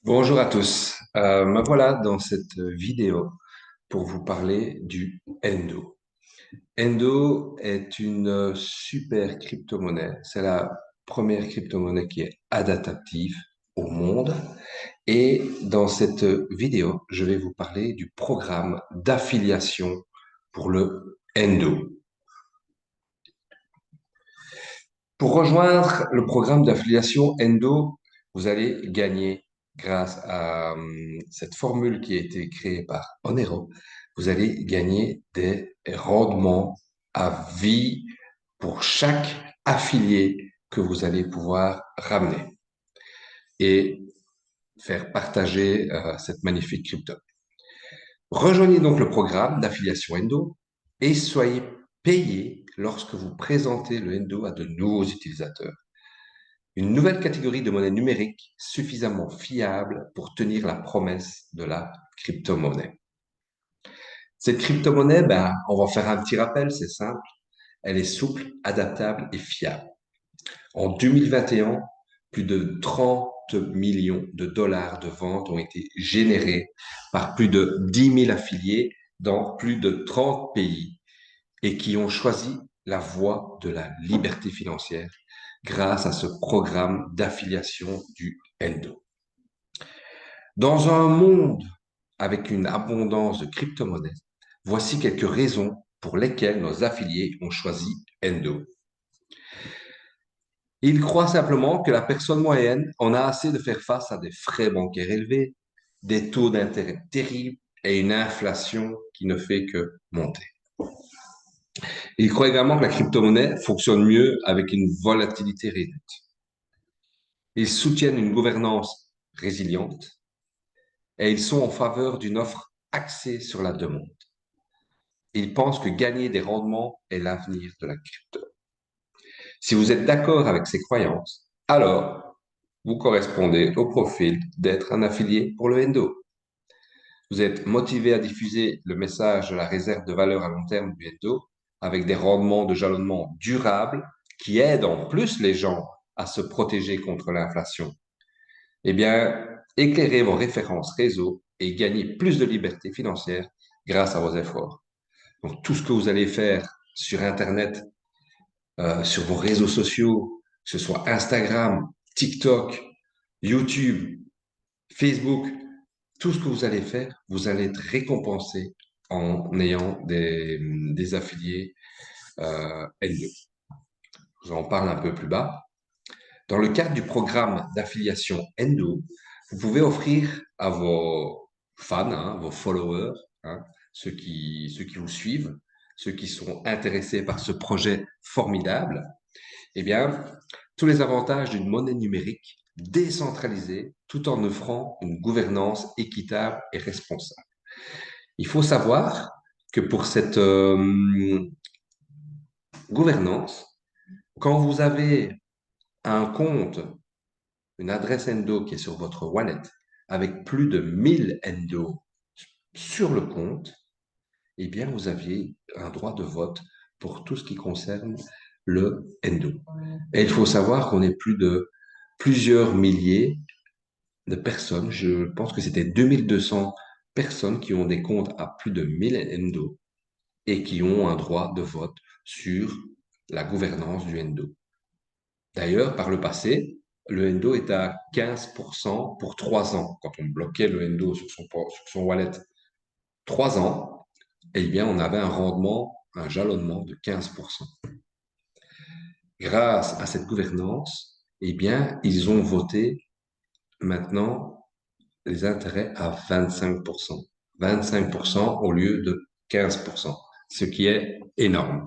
Bonjour à tous. Me voilà dans cette vidéo pour vous parler du Endo. Endo est une super crypto-monnaie. C'est la première crypto-monnaie qui est adaptative au monde. Et dans cette vidéo, je vais vous parler du programme d'affiliation pour le Endo. Pour rejoindre le programme d'affiliation Endo, vous allez gagner grâce à cette formule qui a été créée par Onero. Vous allez gagner des rendements à vie pour chaque affilié que vous allez pouvoir ramener et faire partager cette magnifique crypto. Rejoignez donc le programme d'affiliation Endo et soyez payé lorsque vous présentez le Endo à de nouveaux utilisateurs. Une nouvelle catégorie de monnaie numérique suffisamment fiable pour tenir la promesse de la crypto-monnaie. Cette crypto-monnaie, on va faire un petit rappel, c'est simple. Elle est souple, adaptable et fiable. En 2021, plus de 30 millions de dollars de ventes ont été générés par plus de 10 000 affiliés dans plus de 30 pays et qui ont choisi la voie de la liberté financière grâce à ce programme d'affiliation du Endo. Dans un monde avec une abondance de crypto-monnaies, voici quelques raisons pour lesquelles nos affiliés ont choisi Endo. Ils croient simplement que la personne moyenne en a assez de faire face à des frais bancaires élevés, des taux d'intérêt terribles et une inflation qui ne fait que monter. Ils croient également que la crypto-monnaie fonctionne mieux avec une volatilité réduite. Ils soutiennent une gouvernance résiliente et ils sont en faveur d'une offre axée sur la demande. Ils pensent que gagner des rendements est l'avenir de la crypto. Si vous êtes d'accord avec ces croyances, alors vous correspondez au profil d'être un affilié pour le Endo. Vous êtes motivé à diffuser le message de la réserve de valeur à long terme du Endo avec des rendements de jalonnement durables qui aident en plus les gens à se protéger contre l'inflation. Eh bien, éclairez vos références réseau et gagnez plus de liberté financière grâce à vos efforts. Donc, tout ce que vous allez faire sur Internet, sur vos réseaux sociaux, que ce soit Instagram, TikTok, YouTube, Facebook, tout ce que vous allez faire, vous allez être récompensé en ayant des affiliés N2. Je vous en parle un peu plus bas. Dans le cadre du programme d'affiliation Endo, vous pouvez offrir à vos fans, hein, vos followers, hein, ceux qui vous suivent, ceux qui sont intéressés par ce projet formidable, eh bien, tous les avantages d'une monnaie numérique décentralisée tout en offrant une gouvernance équitable et responsable. Il faut savoir que pour cette gouvernance, quand vous avez un compte, une adresse Endo qui est sur votre wallet, avec plus de 1000 Endo sur le compte, eh bien, vous aviez un droit de vote pour tout ce qui concerne le Endo. Et il faut savoir qu'on est plus de plusieurs milliers de personnes, je pense que c'était 2200 personnes qui ont des comptes à plus de 1000 Endo et qui ont un droit de vote sur la gouvernance du Endo. D'ailleurs, par le passé, le Endo était à 15% pour 3 ans. Quand on bloquait le Endo sur son wallet 3 ans, eh bien, on avait un rendement, un jalonnement de 15%. Grâce à cette gouvernance, eh bien, ils ont voté maintenant les intérêts à 25%. 25% au lieu de 15%, ce qui est énorme.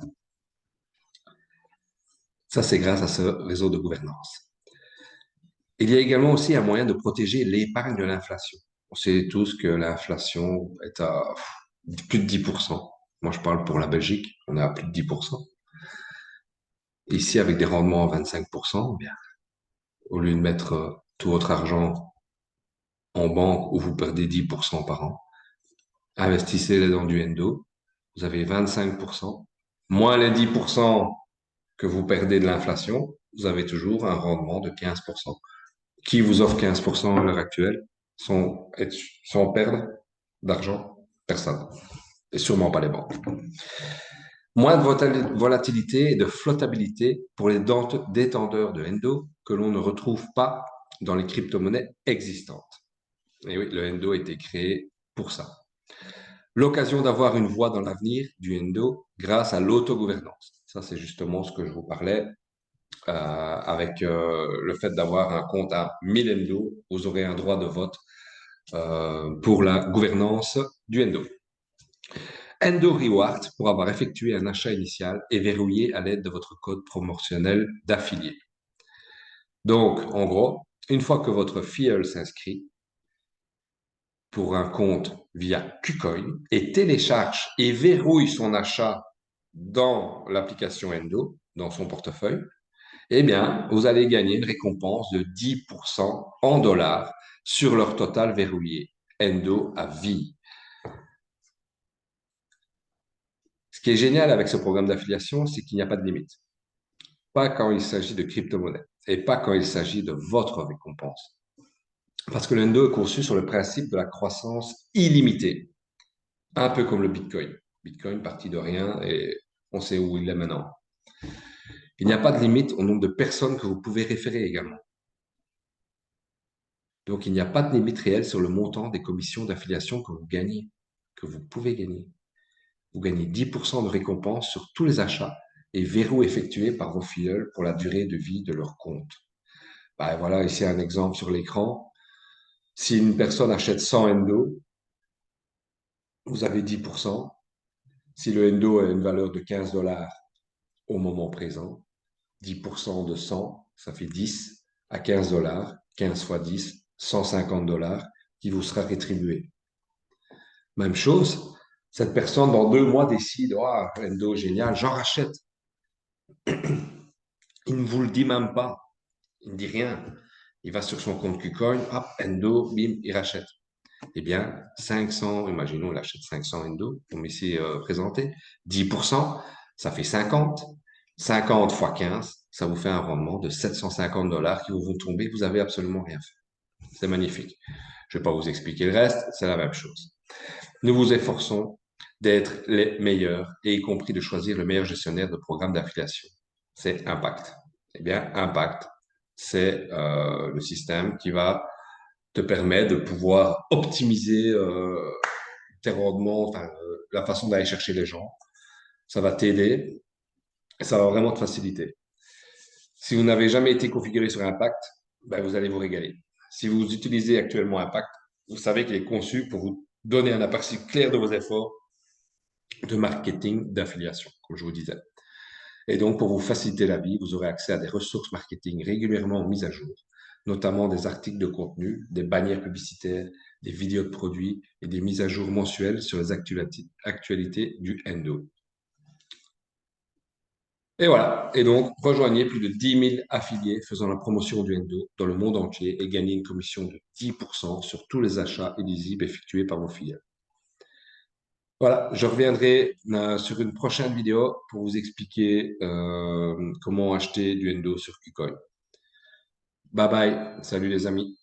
Ça, c'est grâce à ce réseau de gouvernance. Il y a également aussi un moyen de protéger l'épargne de l'inflation. On sait tous que l'inflation est à plus de 10%. Moi, je parle pour la Belgique, on est à plus de 10%. Ici, avec des rendements à 25%, eh bien, au lieu de mettre tout votre argent en banque où vous perdez 10% par an, investissez-les dans du Endo, vous avez 25%, moins les 10% que vous perdez de l'inflation, vous avez toujours un rendement de 15%. Qui vous offre 15% à l'heure actuelle? sans perdre d'argent? Personne. Et sûrement pas les banques. Moins de volatilité et de flottabilité pour les détenteurs de Endo que l'on ne retrouve pas dans les crypto-monnaies existantes. Et oui, le Endo a été créé pour ça. L'occasion d'avoir une voix dans l'avenir du Endo grâce à l'autogouvernance. Ça, c'est justement ce que je vous parlais avec le fait d'avoir un compte à 1000 Endo. Vous aurez un droit de vote pour la gouvernance du Endo. Endo Reward pour avoir effectué un achat initial et verrouillé à l'aide de votre code promotionnel d'affilié. Donc, en gros, une fois que votre filleul s'inscrit pour un compte via KuCoin et télécharge et verrouille son achat dans l'application Endo, dans son portefeuille, eh bien, vous allez gagner une récompense de 10% en dollars sur leur total verrouillé. Endo à vie. Ce qui est génial avec ce programme d'affiliation, c'est qu'il n'y a pas de limite. Pas quand il s'agit de crypto-monnaie et pas quand il s'agit de votre récompense. Parce que l'Endo est conçu sur le principe de la croissance illimitée, un peu comme le Bitcoin. Bitcoin partit de rien et on sait où il est maintenant. Il n'y a pas de limite au nombre de personnes que vous pouvez référer également. Donc, il n'y a pas de limite réelle sur le montant des commissions d'affiliation que vous gagnez, que vous pouvez gagner. Vous gagnez 10% de récompense sur tous les achats et verrous effectués par vos filleuls pour la durée de vie de leur compte. Ben voilà, ici un exemple sur l'écran. Si une personne achète 100 Endo, vous avez 10%. Si le Endo a une valeur de 15 dollars au moment présent, 10% de 100, ça fait 10 à 15 dollars, 15 fois 10, 150 dollars qui vous sera rétribué. Même chose, cette personne dans 2 mois décide, ah, Endo, génial, j'en rachète. Il ne vous le dit même pas. Il ne dit rien. Il va sur son compte KuCoin, hop, Endo, bim, il rachète. Eh bien, 500, imaginons, il achète 500 Endo, comme ici présenté, 10%, ça fait 50. 50 fois 15, ça vous fait un rendement de 750 dollars qui vont tomber, vous n'avez absolument rien fait. C'est magnifique. Je ne vais pas vous expliquer le reste, c'est la même chose. Nous vous efforçons d'être les meilleurs et y compris de choisir le meilleur gestionnaire de programme d'affiliation. C'est Impact. Eh bien, Impact, c'est le système qui va te permettre de pouvoir optimiser tes rendements, enfin, la façon d'aller chercher les gens. Ça va t'aider et ça va vraiment te faciliter. Si vous n'avez jamais été configuré sur Impact, ben, vous allez vous régaler. Si vous utilisez actuellement Impact, vous savez qu'il est conçu pour vous donner un aperçu clair de vos efforts de marketing d'affiliation, comme je vous disais. Et donc, pour vous faciliter la vie, vous aurez accès à des ressources marketing régulièrement mises à jour, notamment des articles de contenu, des bannières publicitaires, des vidéos de produits et des mises à jour mensuelles sur les actualités du Endo. Et voilà. Et donc, rejoignez plus de 10 000 affiliés faisant la promotion du Endo dans le monde entier et gagnez une commission de 10% sur tous les achats éligibles effectués par vos filiales. Voilà, je reviendrai sur une prochaine vidéo pour vous expliquer comment acheter du Endo sur KuCoin. Bye bye, salut les amis.